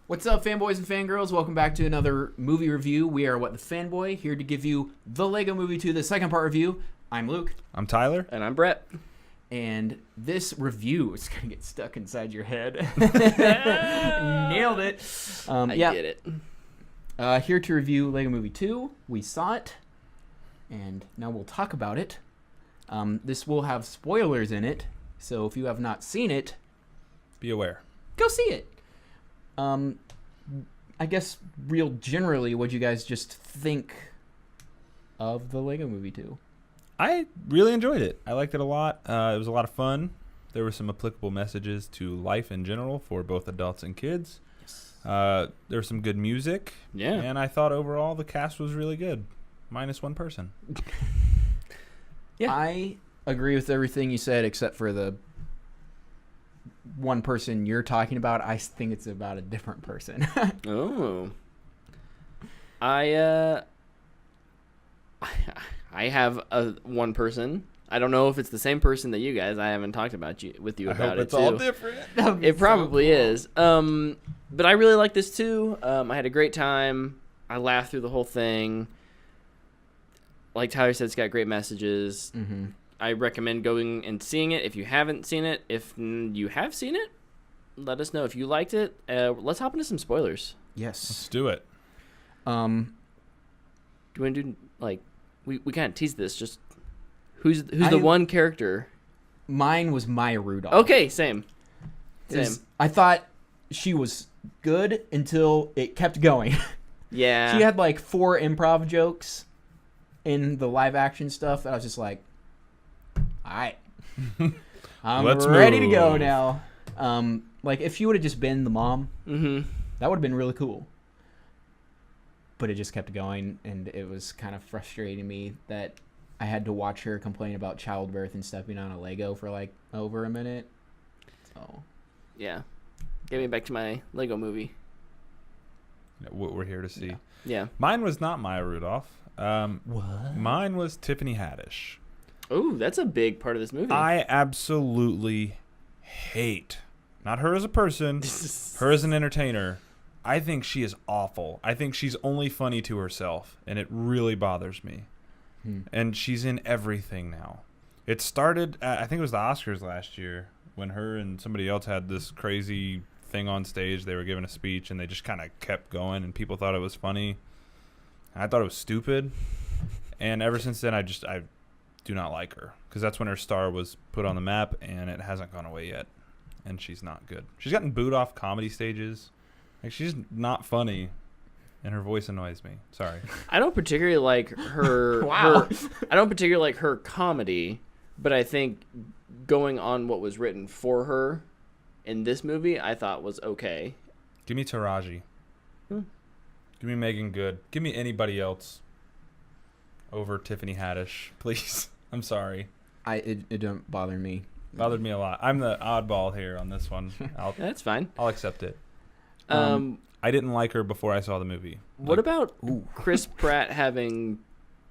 What's up, fanboys and fangirls? Welcome back to another movie review. We are What the Fanboy, here to give you the Lego Movie 2, the second part review. I'm Luke. I'm Tyler. And I'm Brett. And this review is going to get stuck inside your head. Nailed it. I get it. Here to review Lego Movie 2. We saw it, and now we'll talk about it. This will have spoilers in it, so if you have not seen it, Be aware. go see it. I guess real generally, what'd you guys just think of the Lego Movie 2? I really enjoyed it. I liked it a lot. It was a lot of fun. There were some applicable messages to life in general for both adults and kids. Yes. There was some good music. Yeah. And I thought overall the cast was really good. Minus one person. Yeah. I agree with everything you said except for the one person you're talking about. I think it's about a different person. Oh. I have one person. I don't know if it's the same person that you guys. I haven't talked with you about it it's too. all different. It probably is. But I really like this too. I had a great time. I laughed through the whole thing. Like Tyler said, it's got great messages. Mm-hmm. I recommend going and seeing it if you haven't seen it. If you have seen it, let us know if you liked it. Let's hop into some spoilers. Yes. Let's do it. Do you want to do, like, we kind of teased this, just who's the one character? Mine was Maya Rudolph. Okay, same. 'Cause I thought she was good until it kept going. Yeah. She had like 4 improv jokes in the live action stuff that I was just like, all right, I'm Let's ready to go move. now. Like if she would have just been the mom, Mm-hmm. that would have been really cool. But it just kept going, and it was kind of frustrating me that I had to watch her complain about childbirth and stepping on a Lego for like over a minute. So Yeah. Get me back to my Lego movie. What we're here to see. Yeah. Mine was not Maya Rudolph. what? Mine was Tiffany Haddish. Oh, that's a big part of this movie. I absolutely hate, not her as a person, her as an entertainer. I think she is awful. I think she's only funny to herself, and it really bothers me. And she's in everything now. It started, I think it was the Oscars last year, when her and somebody else had this crazy thing on stage. They were giving a speech, and they just kind of kept going, and people thought it was funny. I thought it was stupid. And ever since then, I do not like her, because that's when her star was put on the map, and it hasn't gone away yet. And she's not good. She's gotten booed off comedy stages. Like, she's not funny, and her voice annoys me. Sorry. I don't particularly like her. Wow. I don't particularly like her comedy, but I think going on what was written for her in this movie, I thought was okay. Give me Taraji. Give me Megan Good. Give me anybody else over Tiffany Haddish, please. I'm sorry. It don't bother me. Bothered me a lot. I'm the oddball here on this one. That's fine. I'll accept it. I I didn't like her before I saw the movie. what about Ooh. Chris Pratt having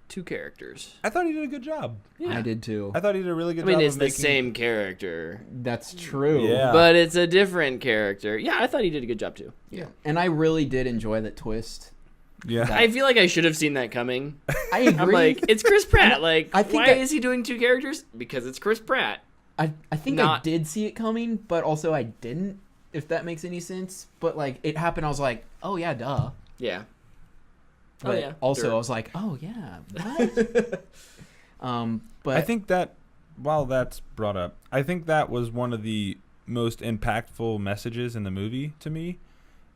2 characters? I thought he did a good job. Yeah. I did too. I thought he did a really good I mean, job. it's of the making- same character, That's true. Yeah. but it's a different character. Yeah, I thought he did a good job too. Yeah. And I really did enjoy that twist. Yeah. I feel like I should have seen that coming. I agree. I'm like, it's Chris Pratt. Like, I think why that- is he doing 2 characters? Because it's Chris Pratt. I think I not- did see it coming, but also I didn't, if that makes any sense. But like it happened, I was like, oh yeah, duh. Yeah. But yeah. also Sure. I was like, oh yeah, what? But I think that, while that's brought up, I think that was one of the most impactful messages in the movie to me,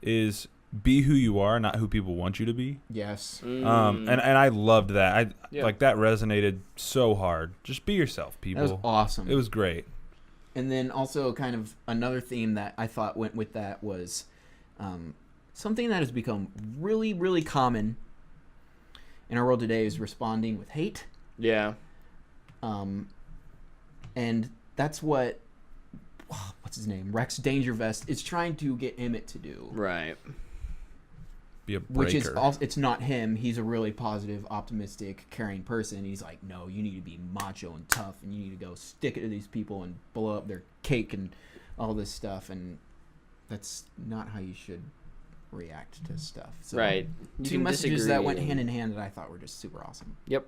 is be who you are, not who people want you to be. yes, Mm. And I loved that. Yeah. Like, that resonated so hard. Just be yourself, that was people. awesome. It was great. And then also kind of another theme that I thought went with that was something that has become really, really common in our world today is responding with hate. Yeah. And that's what, what's his name? Rex Dangervest is trying to get Emmett to do. Right. Be a breaker. Which is also, it's not him. He's a really positive, optimistic, caring person. He's like, no, you need to be macho and tough, and you need to go stick it to these people and blow up their cake and all this stuff. And that's not how you should react to stuff. So Right. You two can messages that went disagree hand and- in hand that I thought were just super awesome. Yep.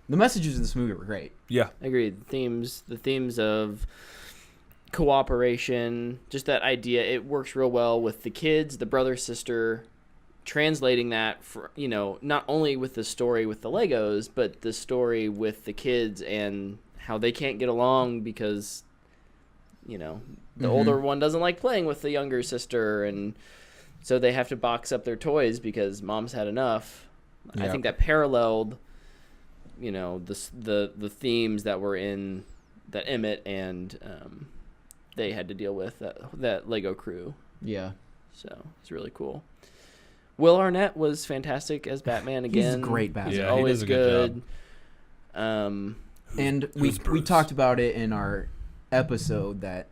The messages in this movie were great. Yeah. Agreed. The themes of cooperation, just that idea, it works real well with the kids, the brother, sister, translating that for, not only with the story with the Legos, but the story with the kids and how they can't get along because, the older one doesn't like playing with the younger sister, and so they have to box up their toys because mom's had enough. I Yep. think that paralleled the themes that were in that Emmett and they had to deal with that Lego crew. Yeah. So it's really cool. Will Arnett was fantastic as Batman again. He's great Batman. He's Yeah, he always does a good good. And we Bruce? talked about it in our episode that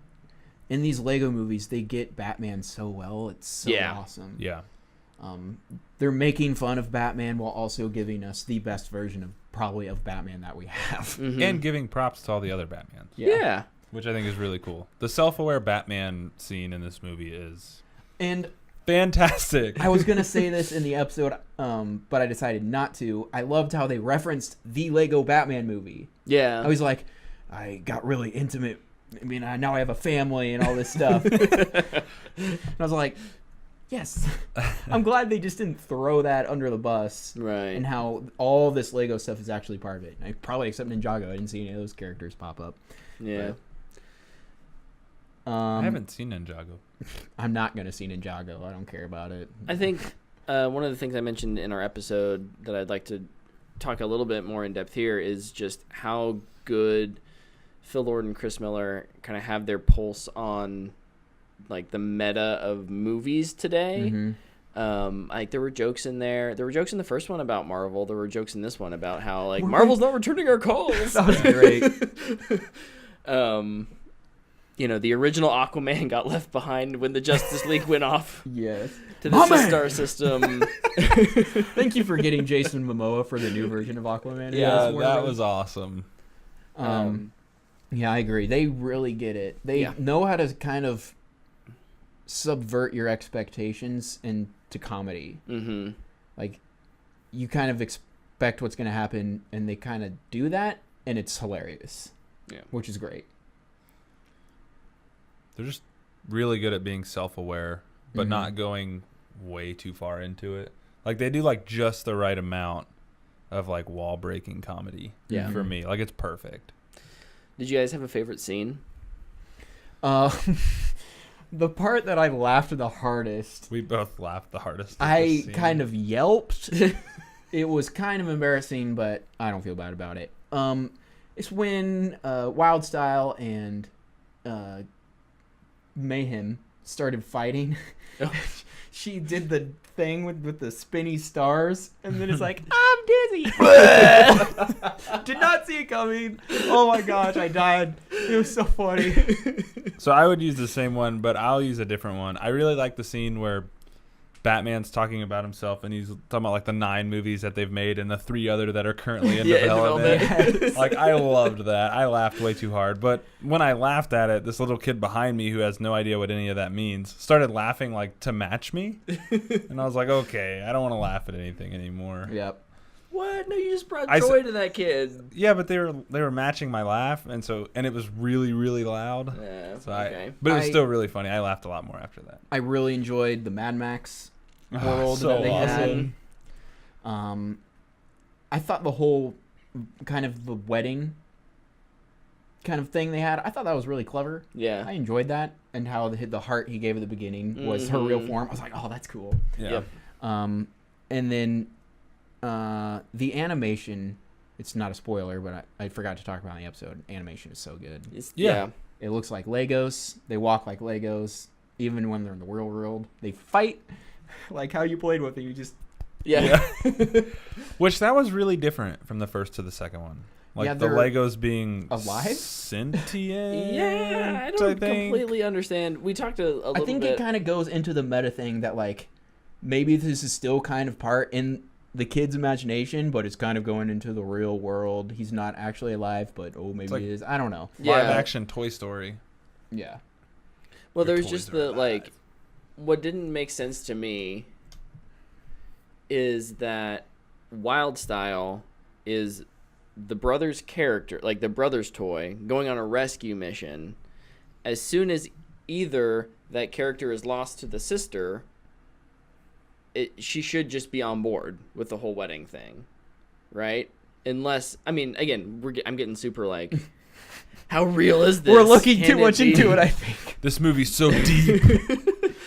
in these Lego movies they get Batman so well. It's so Yeah. awesome. Yeah. They're making fun of Batman while also giving us the best version of Batman that we have. Mhm. And giving props to all the other Batmans, yeah. which I think is really cool. The self-aware Batman scene in this movie is And fantastic. I was gonna say this in the episode, but I decided not to. I loved how they referenced the Lego Batman movie. Yeah. I was like, I got really intimate. I mean, now I have a family and all this stuff. And I was like, yes. I'm glad they just didn't throw that under the bus. Right. And how all this Lego stuff is actually part of it. I probably except Ninjago, I didn't see any of those characters pop up. Yeah. I haven't seen Ninjago. I'm not gonna see Ninjago. I don't care about it. I think one of the things I mentioned in our episode that I'd like to talk a little bit more in depth here is just how good Phil Lord and Chris Miller kind of have their pulse on like the meta of movies today. Mhm. Like there were jokes in there. There were jokes in the first one about Marvel. There were jokes in this one about how like Were Marvel's not returning our calls. That was great. The original Aquaman got left behind when the Justice League went off Yes. to the My man! Star System. Thank you for getting Jason Momoa for the new version of Aquaman. Yeah, Yes, that was awesome. Yeah, I agree. They really get it. They Yeah. know how to kind of subvert your expectations into comedy. Mm-hmm. Like, you kind of expect what's going to happen, and they kind of do that, and it's hilarious. Yeah. Which is great. They're just really good at being self-aware, but Mhm. not going way too far into it. Like they do like just the right amount of like wall-breaking comedy. Yeah. For me, like it's perfect. Did you guys have a favorite scene? The part that I laughed the hardest, We both laughed the hardest. at I this scene. kind of yelped. It was kind of embarrassing, but I don't feel bad about it. It's when Wildstyle and Mayhem started fighting. Oh. She did the thing with the spinny stars, and then it's like, I'm dizzy. Did not see it coming. Oh my gosh, I died. It was so funny. So I would use the same one, but I'll use a different one. I really like the scene where Batman's talking about himself, and he's talking about like the 9 movies that they've made and the 3 other that are currently in Yeah, in development. development. Like I loved that. I laughed way too hard, but when I laughed at it, this little kid behind me who has no idea what any of that means started laughing like to match me, and I was like, okay, I don't want to laugh at anything anymore. Yep. What? No, you just brought I joy to that kid. Yeah, but they were matching my laugh, and it was really really loud. Yeah, So okay. but it was I- still really funny. I laughed a lot more after that. I really enjoyed the Mad Max world So that they awesome. had. I thought the whole kind of the wedding kind of thing they had, I thought that was really clever. Yeah. I enjoyed that, and how the heart he gave at the beginning was her real Mhm. form. I was like, oh, that's cool. Yeah. Yep. And then the animation, it's not a spoiler, but I forgot to talk about in the episode. Animation is so good. Yeah. It looks like Legos. They walk like Legos. Even when they're in the real world, they fight like how you played with it. You just Yeah. Which that was really different from the first to the second one. Like Yeah, the they're Legos being alive? sentient. Yeah, I I don't think. completely understand. We talked a little I think bit. it kind of goes into the meta thing that like maybe this is still kind of part in the kid's imagination, but it's kind of going into the real world. He's not actually alive, but maybe like- it is. I don't know. Yeah. Live action Toy Story. Yeah. Well, Your there's toys just are the alive. like what didn't make sense to me is that Wild Style is the brother's character, like the brother's toy, going on a rescue mission. As soon as either that character is lost to the sister, she should just be on board with the whole wedding thing, right? Unless, I mean, again, I'm getting super like, how real is this? We're looking Can too much be? into it, I think. This movie's so deep.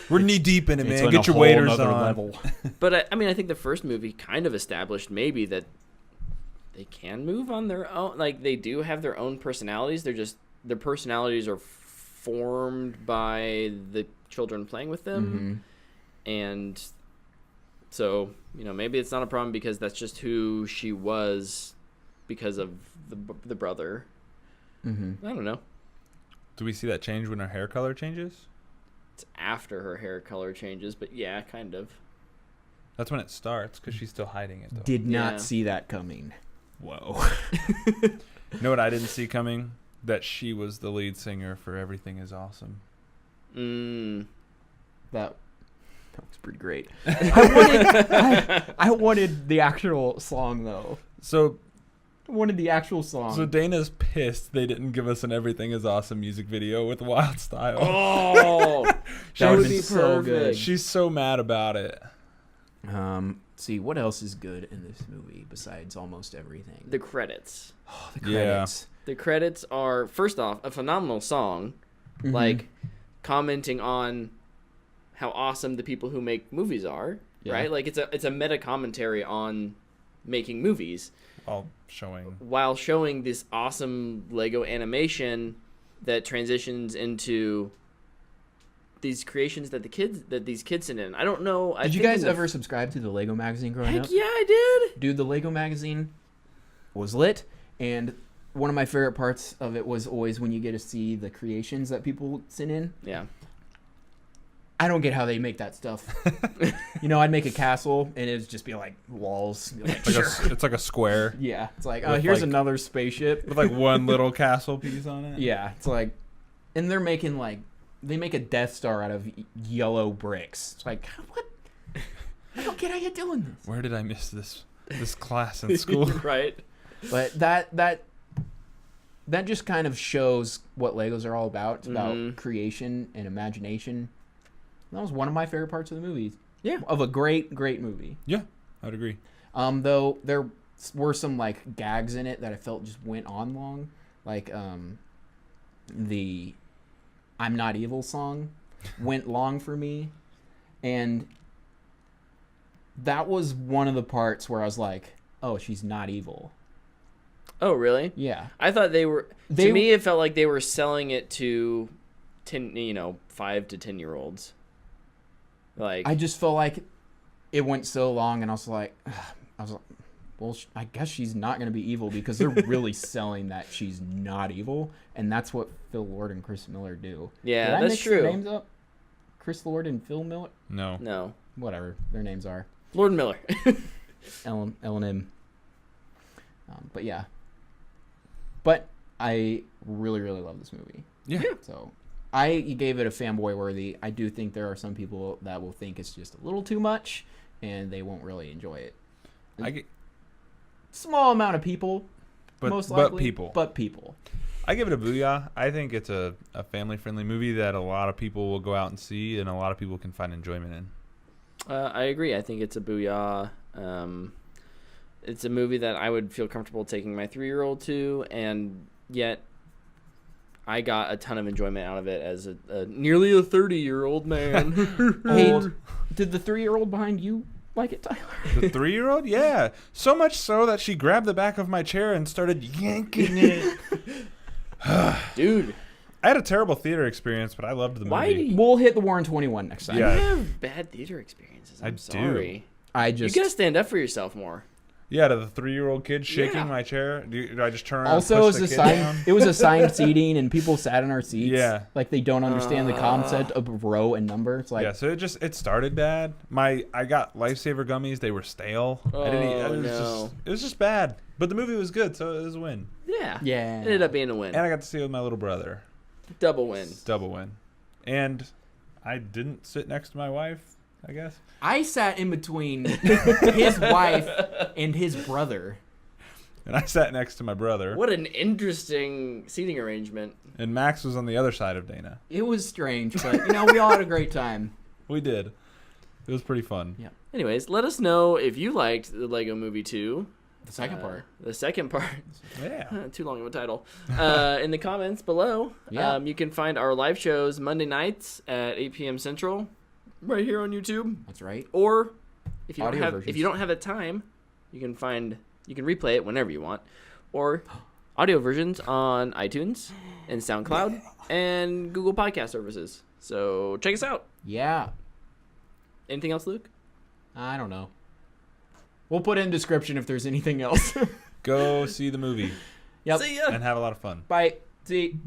We're knee deep in it, It's man. on Get a your whole waders nother on. level. But I mean, I think the first movie kind of established maybe that they can move on their own. Like, they do have their own personalities. They're just, their personalities are formed by the children playing with them. And so, you know, maybe it's not a problem because that's just who she was because of the brother. I don't know. Do we see that change when her hair color changes? It's after her hair color changes, but yeah, kind of. That's when it starts because she's still hiding it, though. Did not Yeah. see that coming. Whoa. You know what I didn't see coming? That she was the lead singer for Everything Is Awesome. That was pretty great. I wanted the actual song, though. So I wanted the actual song. So Dana's pissed they didn't give us an Everything Is Awesome music video with Wild Style. Oh, That that would've would been be so perfect. good. She's so mad about it. See, what else is good in this movie besides almost everything? The credits. The Yeah. credits. The credits are, first off, a phenomenal song, Mhm. like commenting on how awesome the people who make movies are, Yeah. right? Like it's a meta commentary on making movies All showing. while showing this awesome Lego animation that transitions into these creations that these kids send in. I don't know. Did you guys ever subscribe to the Lego magazine growing Heck up? yeah, I did. Dude, the Lego magazine was lit, and one of my favorite parts of it was always when you get to see the creations that people send in. Yeah. I don't get how they make that stuff. You know, I'd make a castle, and it'd just be like walls. Be like, Like sure. it's like a square Yeah, it's like, With, here's like- another spaceship. with like one little castle piece on it. Yeah, it's like, and they're making like, they make a Death Star out of yellow bricks. It's like, what? I don't get how you're doing this. Where did I miss this class in school? Right. But that just kind of shows what Legos are all about. It's about creation and imagination. That was one of my favorite parts of the movie. Yeah. Of a great movie. Yeah, I would agree. Though there were some like gags in it that I felt just went on long, like the "I'm Not Evil" song went long for me, and that was one of the parts where I was like, "Oh, she's not evil." Oh, really? Yeah, I thought they were. They- To me, it felt like they were selling it to 5 to 10-year-olds. Like, I just felt like it went so long, and I was like, well, I guess she's not going to be evil because they're really selling that she's not evil, and that's what Phil Lord and Chris Miller do. yeah, Did I that's mix true. Their names up? Chris Lord and Phil Miller? No. No, Whatever their names are. Lord and Miller. L&M. But yeah. But I really, really love this movie. Yeah. So I gave it a fanboy worthy. I do think there are some people that will think it's just a little too much, and they won't really enjoy it. I get, Small amount of people, but most likely. but people. I give it a booyah. I think it's a family-friendly movie that a lot of people will go out and see, and a lot of people can find enjoyment in. I agree. I think it's a booyah. It's a movie that I would feel comfortable taking my 3-year-old to, and yet I got a ton of enjoyment out of it as a nearly a 30-year-old man. Hey, did the 3-year-old behind you like it, Tyler? The 3-year-old? Yeah. So much so that she grabbed the back of my chair and started yanking it. Dude, I had a terrible theater experience, but I loved the movie. why do you We'll hit the Warren 21 next time. Yeah. have bad theater experiences? I'm I do. sorry. I You just gotta stand up for yourself more. Yeah, to the 3-year-old kid shaking Yeah. my chair. Do I just turn around also and it push was the kid down? assigned. It was assigned seating, and people sat in our seats. Yeah. like they don't understand the concept of row and number. It's like, Yeah, so it started bad. I got Lifesaver gummies. They were stale. I didn't eat, Oh, it was no. it was just bad. But the movie was good, so it was a win. Yeah. yeah. It ended up being a win. And I got to see it with my little brother. Double win. Double win. And I didn't sit next to my wife, I guess. I sat in between his wife and his brother. And I sat next to my brother. What an interesting seating arrangement. And Max was on the other side of Dana. It was strange, but we all had a great time. We did. It was pretty fun. Yeah. Anyways, let us know if you liked the Lego Movie 2. The second part. The second part. Yeah. Too long of a title. In the comments below. Yeah. You can find our live shows Monday nights at 8 p.m. Central, right here on YouTube. That's right. Or if you Audio don't have versions. the time, you can replay it whenever you want, or audio versions on iTunes and SoundCloud and Google Podcast services. So check us out. Yeah. Anything else, Luke? I don't know. We'll put in description if there's anything else. Go see the movie Yep. See ya. and have a lot of fun. Bye. See.